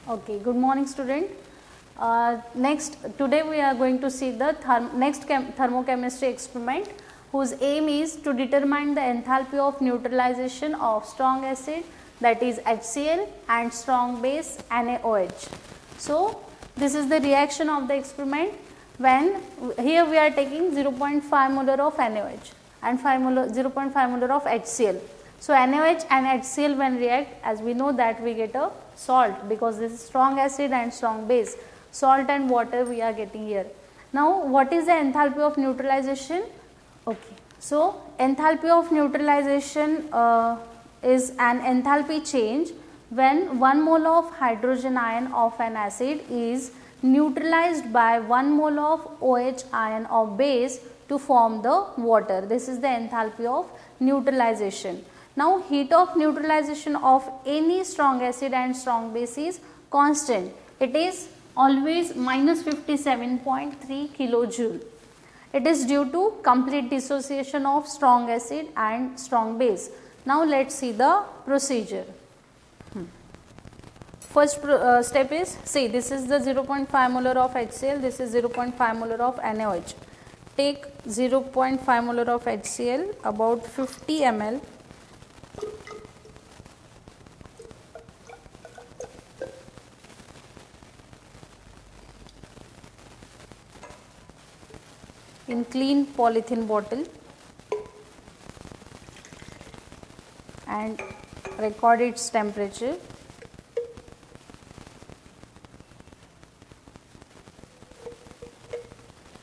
Okay, good morning student. Today we are going to see the thermochemistry experiment whose aim is to determine the enthalpy of neutralization of strong acid, that is HCl, and strong base NaOH. So, this is the reaction of the experiment when here we are taking 0.5 molar of NaOH and 0.5 molar of HCl. So, NaOH and HCl when react, as we know that we get a salt, because this is strong acid and strong base, salt and water we are getting here. Now, what is the enthalpy of neutralization? Okay. So, enthalpy of neutralization is an enthalpy change when 1 mole of hydrogen ion of an acid is neutralized by 1 mole of OH ion of base to form the water. This is the enthalpy of neutralization. Now, heat of neutralization of any strong acid and strong base is constant. It is always minus 57.3 kilojoule. It is due to complete dissociation of strong acid and strong base. Now, let us see the procedure. First step is, see, this is the 0.5 molar of HCl, this is 0.5 molar of NaOH. Take 0.5 molar of HCl, about 50 ml. In clean polythene bottle and record its temperature.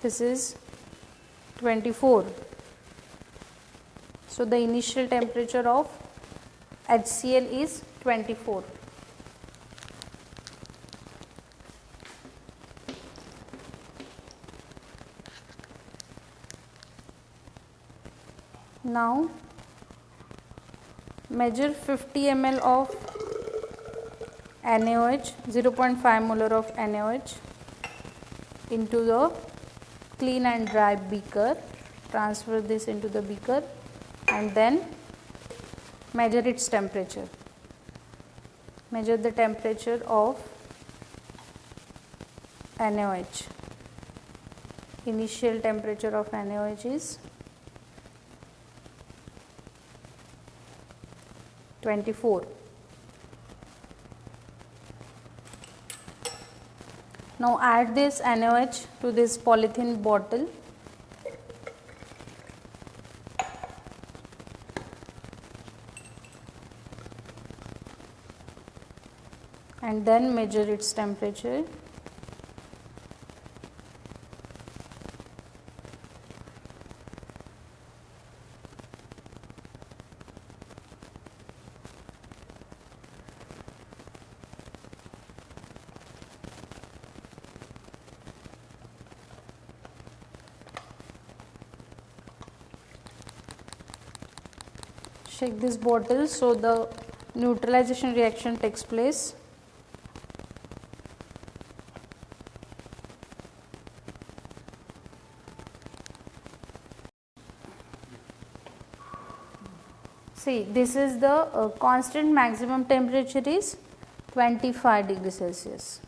This is 24. So, the initial temperature of HCl is 24. Now, measure 50 ml of NaOH, 0.5 molar of NaOH into the clean and dry beaker. Transfer this into the beaker and then measure its temperature. Measure the temperature of NaOH. Initial temperature of NaOH is 24. Now, add this NaOH to this polythene bottle. And then measure its temperature. Shake this bottle so the neutralization reaction takes place. See, this is the constant maximum temperature is 25 degrees Celsius.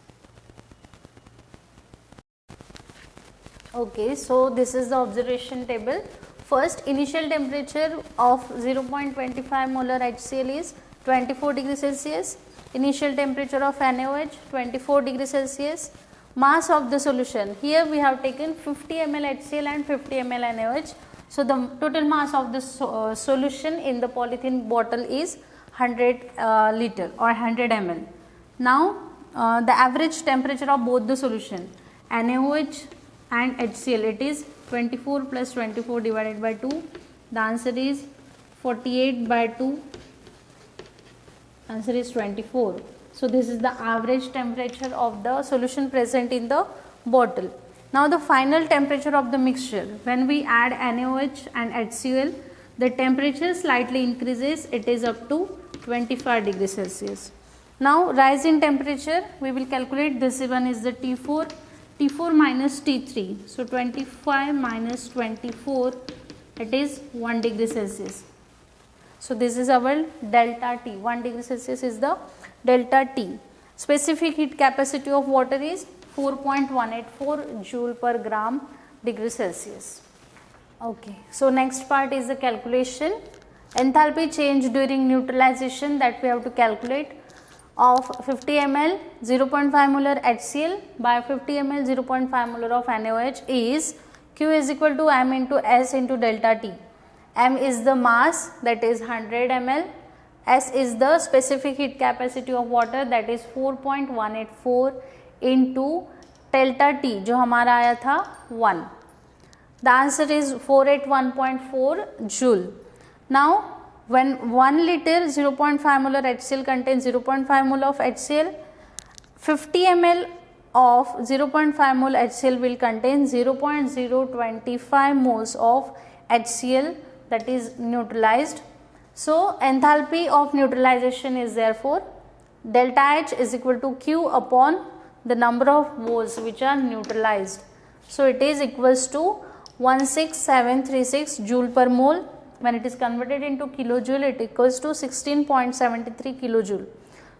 Okay, so this is the observation table. First, initial temperature of 0.25 molar HCl is 24 degrees Celsius. Initial temperature of NaOH 24 degrees Celsius. Mass of the solution. Here we have taken 50 ml HCl and 50 ml NaOH. So, the total mass of the solution in the polythene bottle is 100 liter or 100 ml. Now, the average temperature of both the solution NaOH and HCl, it is 24 plus 24 divided by 2. The answer is 48 by 2. Answer is 24. So, this is the average temperature of the solution present in the bottle. Now, the final temperature of the mixture, when we add NaOH and HCl, the temperature slightly increases, it is up to 25 degrees Celsius. Now, rise in temperature, we will calculate, this one is the T4, T4 minus T3. So, 25 minus 24, it is 1 degree Celsius. So, this is our delta T, 1 degree Celsius is the delta T. Specific heat capacity of water is 4.184 joule per gram degree Celsius. Okay, so next part is the calculation. Enthalpy change during neutralization that we have to calculate of 50 ml 0.5 molar HCl by 50 ml 0.5 molar of NaOH is Q is equal to m into S into delta T. M is the mass, that is 100 ml. S is the specific heat capacity of water, that is 4.184 into delta T जो हमारा आया था 1. The answer is 481.4 joule. Now when 1 liter 0.5 molar HCl contains 0.5 mol of HCl, 50 ml of 0.5 mol HCl will contain 0.025 moles of HCl, that is neutralized. So enthalpy of neutralization is therefore delta H is equal to Q upon the number of moles which are neutralized. So it is equals to 16736 joule per mole. When it is converted into kilojoule, it equals to 16.73 kilojoule.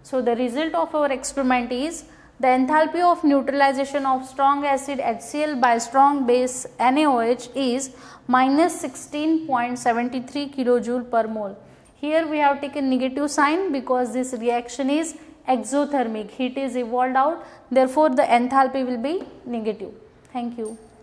So the result of our experiment is the enthalpy of neutralization of strong acid HCl by strong base NaOH is minus 16.73 kilojoule per mole. Here we have taken negative sign because this reaction is exothermic, heat is evolved out, therefore the enthalpy will be negative. Thank you.